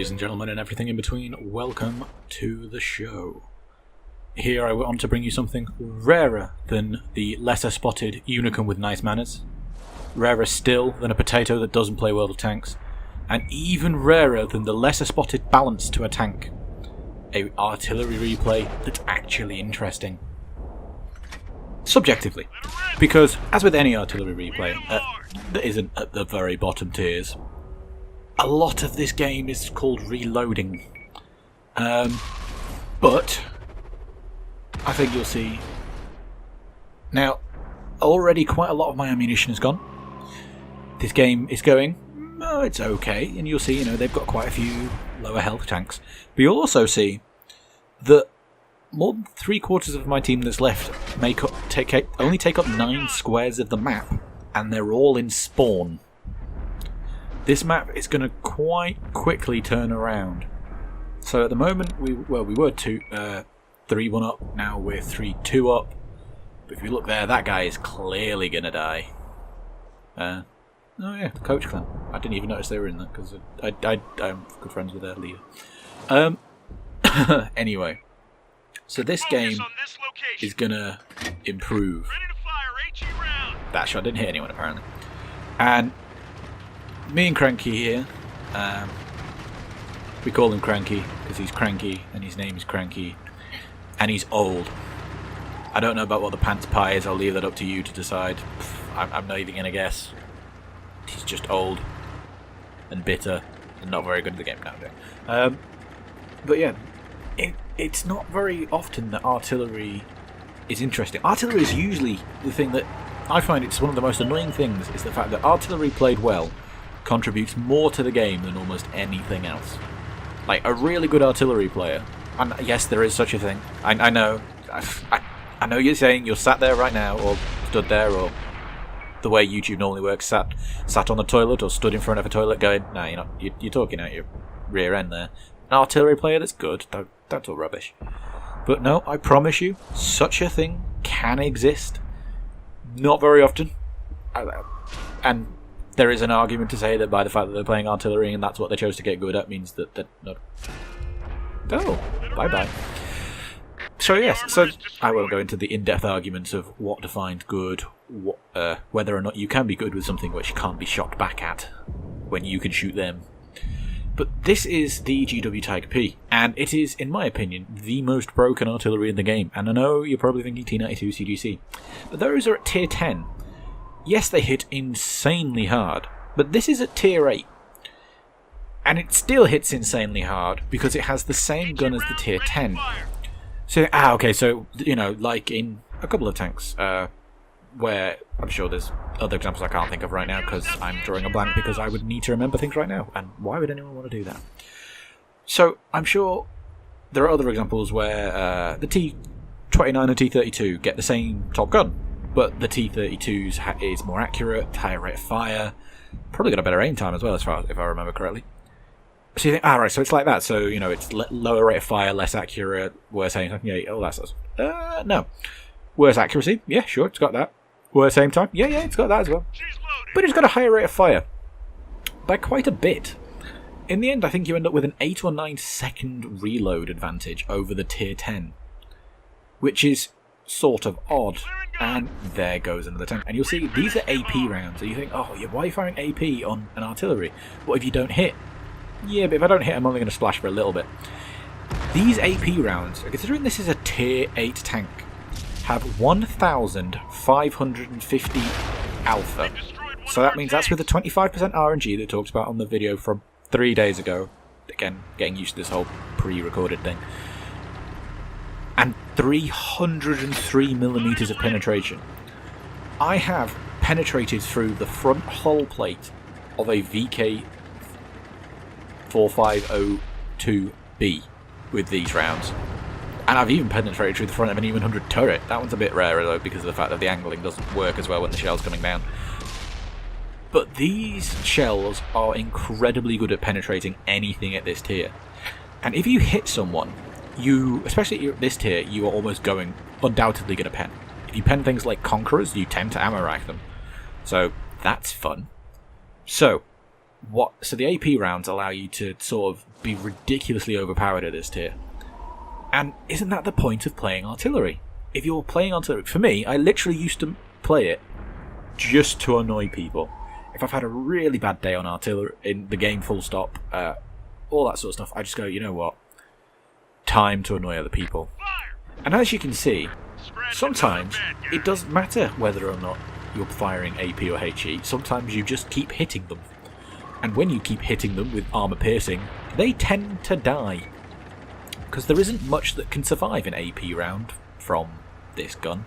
ladies and gentlemen, and everything in between, welcome to the show. Here I want to bring you something rarer than the lesser spotted unicorn with nice manners, rarer still than a potato that doesn't play World of Tanks, and even rarer than the lesser spotted balance to a tank. A artillery replay that's actually interesting. Subjectively. Because, as with any artillery replay that isn't at the very bottom tiers, a lot of this game is called reloading. But I think you'll see. Now, already quite a lot of my ammunition is gone. This game is going, oh, it's okay, and you'll see, they've got quite a few lower health tanks. But you'll also see that more than 3/4 of my team that's left only take up 9 squares of the map, and they're all in spawn. This map is going to quite quickly turn around. So at the moment, we were 3-1 up, now we're 3-2 up. But if you look there, that guy is clearly going to die. Oh yeah, the Coach Clan. I didn't even notice they were in that, because I'm good friends with their leader. Anyway, so this game is going to improve. That shot didn't hit anyone, apparently. And me and Cranky here, we call him Cranky because he's cranky and his name is Cranky and he's old. I don't know about what the Panty Pie is, I'll leave that up to you to decide. I'm not even going to guess. He's just old and bitter and not very good at the game nowadays. But yeah, it's not very often that artillery is interesting. Artillery is usually the thing that I find it's one of the most annoying things, is the fact that artillery played well contributes more to the game than almost anything else. Like, a really good artillery player, and yes, there is such a thing. I know. I know you're saying you're sat there right now, or stood there, or the way YouTube normally works, sat on the toilet, or stood in front of a toilet going, no, you're not. You're talking out your rear end there. An artillery player that's good, that's all rubbish. But no, I promise you, such a thing can exist. Not very often. And there is an argument to say that by the fact that they're playing artillery and that's what they chose to get good at means that they're not. Oh, bye-bye. So yes, so I won't go into the in-depth arguments of what defines good, whether or not you can be good with something which can't be shot back at when you can shoot them. But this is the GW Tiger P, and it is, in my opinion, the most broken artillery in the game. And I know you're probably thinking T92 CGC, but those are at tier 10. Yes, they hit insanely hard, but this is at tier 8. And it still hits insanely hard because it has the same gun as the tier 10. So, okay, so, like in a couple of tanks, where I'm sure there's other examples I can't think of right now because I'm drawing a blank because I would need to remember things right now, and why would anyone want to do that? So, I'm sure there are other examples where the T29 and T32 get the same top gun, but the T32's is more accurate, higher rate of fire, probably got a better aim time as well, if I remember correctly. So you think, right, so it's like that, so, it's lower rate of fire, less accurate, worse aim time, yeah, all that stuff. No. Worse accuracy, yeah, sure, it's got that. Worse aim time, yeah, it's got that as well. But it's got a higher rate of fire. By quite a bit. In the end, I think you end up with an 8 or 9 second reload advantage over the tier 10. Which is sort of odd. And there goes another tank. And you'll see, these are AP rounds. So you think, why are you firing AP on an artillery? What if you don't hit? Yeah, but if I don't hit, I'm only going to splash for a little bit. These AP rounds, considering this is a tier 8 tank, have 1,550 alpha. So that means that's with the 25% RNG that I talked about on the video from 3 days ago. Again, getting used to this whole pre-recorded thing. And 303mm of penetration. I have penetrated through the front hull plate of a VK4502B with these rounds. And I've even penetrated through the front of an E100 turret. That one's a bit rarer though because of the fact that the angling doesn't work as well when the shell's coming down. But these shells are incredibly good at penetrating anything at this tier. And if you hit someone, especially at this tier, you are almost undoubtedly going to pen. If you pen things like Conquerors, you tend to ammo rack them. So that's fun. So, So the AP rounds allow you to sort of be ridiculously overpowered at this tier. And isn't that the point of playing artillery? If you're playing artillery, for me, I literally used to play it just to annoy people. If I've had a really bad day on artillery in the game, full stop, all that sort of stuff, I just go, you know what? Time to annoy other people. And as you can see, sometimes it doesn't matter whether or not you're firing AP or HE. Sometimes you just keep hitting them. And when you keep hitting them with armor piercing, they tend to die. Because there isn't much that can survive an AP round from this gun.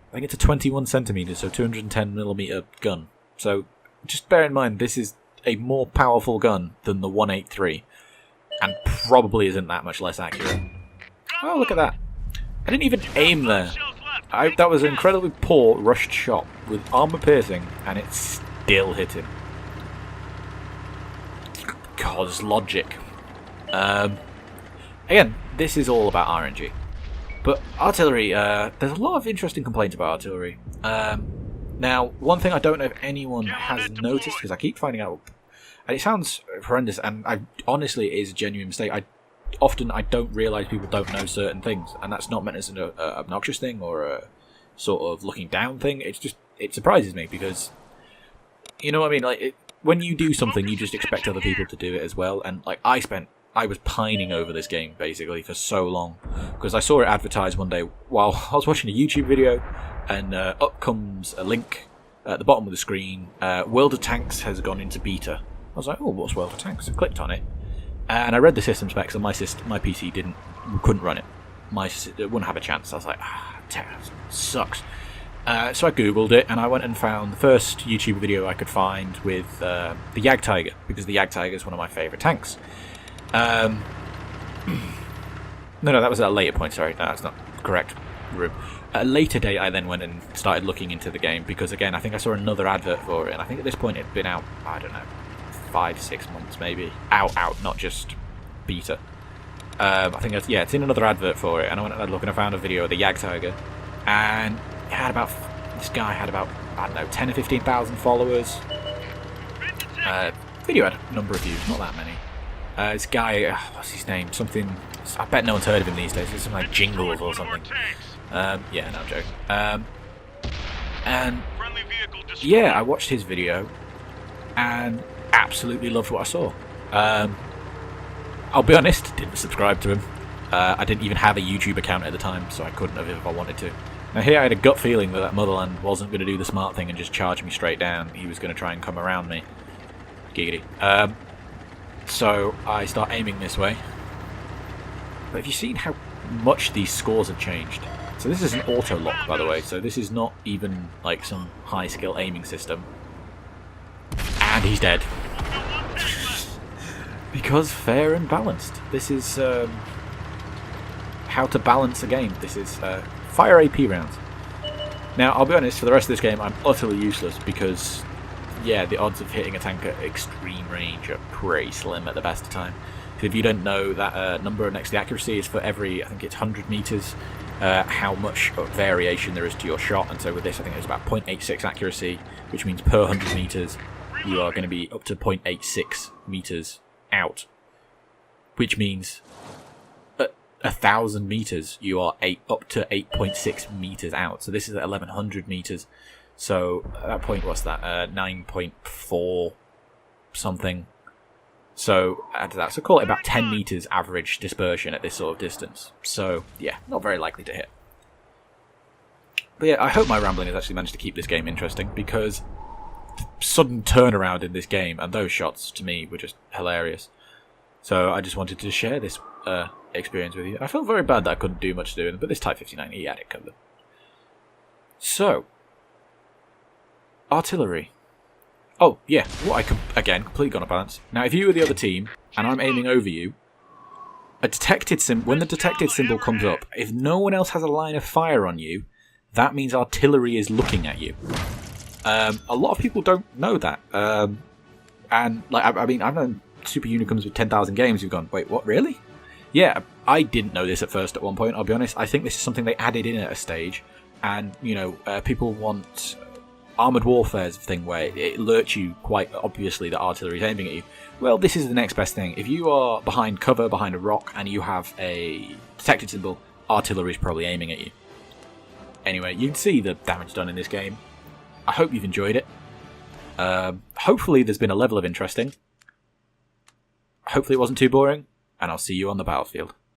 I think it's a 21cm, so 210mm gun. So just bear in mind, this is a more powerful gun than the 183. And probably isn't that much less accurate. Oh, look at that. I didn't even aim there. That was an incredibly poor rushed shot with armor piercing, and it still hit him. God, it's logic. Again, this is all about RNG. But artillery, there's a lot of interesting complaints about artillery. Now, one thing I don't know if anyone has noticed, because I keep finding out, and it sounds horrendous, and honestly it is a genuine mistake. I don't realise people don't know certain things, and that's not meant as an obnoxious thing or a sort of looking down thing. It's just, it surprises me because, you know what I mean? Like, when you do something, you just expect other people to do it as well. And like, I was pining over this game basically for so long because I saw it advertised one day while I was watching a YouTube video, and up comes a link at the bottom of the screen. World of Tanks has gone into beta. I was like, oh, what's World of Tanks? I clicked on it, and I read the system specs, and my PC couldn't run it. It wouldn't have a chance. I was like, sucks. So I googled it, and I went and found the first YouTube video I could find with the Jagdtiger, because the Jagdtiger is one of my favourite tanks. No, that was at a later point, sorry. No, that's not correct. At a later date, I then went and started looking into the game, because again, I think I saw another advert for it, and I think at this point it'd been out, I don't know, 5-6 months maybe. Out, not just beta. I think it's in another advert for it, and I went and had a look, and I found a video of the Jagdtiger, and this guy had about, I don't know, 10 or 15,000 followers. Video had a number of views, not that many. This guy, what's his name? Something, I bet no one's heard of him these days. It's something like Jingles or something. Yeah, no, I'm joking. And yeah, I watched his video and absolutely loved what I saw. I'll be honest, didn't subscribe to him. I didn't even have a YouTube account at the time, so I couldn't have if I wanted to. Now here I had a gut feeling that Motherland wasn't going to do the smart thing and just charge me straight down. He was going to try and come around me. Giggity. So I start aiming this way. But have you seen how much these scores have changed? So this is an auto lock, by the way, so this is not even like some high skill aiming system. And he's dead. Because fair and balanced. This is how to balance a game. This is fire AP rounds. Now, I'll be honest, for the rest of this game, I'm utterly useless because, yeah, the odds of hitting a tank at extreme range are pretty slim at the best of time. So if you don't know, that number next to the accuracy is for every, I think it's 100 meters, how much variation there is to your shot. And so with this, I think it's about 0.86 accuracy, which means per 100 meters, you are going to be up to 0.86 meters out, which means at 1,000 meters you are up to 8.6 meters out. So this is at 1,100 meters. So at that point, what's that? 9.4 something. So add to that. So call it about 10 meters average dispersion at this sort of distance. So yeah, not very likely to hit. But yeah, I hope my rambling has actually managed to keep this game interesting, because the sudden turnaround in this game and those shots to me were just hilarious. So I just wanted to share this experience with you. I felt very bad that I couldn't do much to do it, but this Type 59, he had it covered. So, artillery. Oh, yeah, again, completely gone off balance. Now, if you were the other team, and I'm aiming over you, when the detected symbol comes up, if no one else has a line of fire on you, that means artillery is looking at you. A lot of people don't know that. And, like, I mean, I've known Super Unicums with 10,000 games who've gone, wait, what, really? Yeah, I didn't know this at first at one point, I'll be honest. I think this is something they added in at a stage. And, you know, people want Armoured Warfare's thing where it alerts you quite obviously that artillery is aiming at you. Well, this is the next best thing. If you are behind cover, behind a rock, and you have a detected symbol, artillery is probably aiming at you. Anyway, you can see the damage done in this game. I hope you've enjoyed it. Hopefully there's been a level of interesting. Hopefully it wasn't too boring, and I'll see you on the battlefield.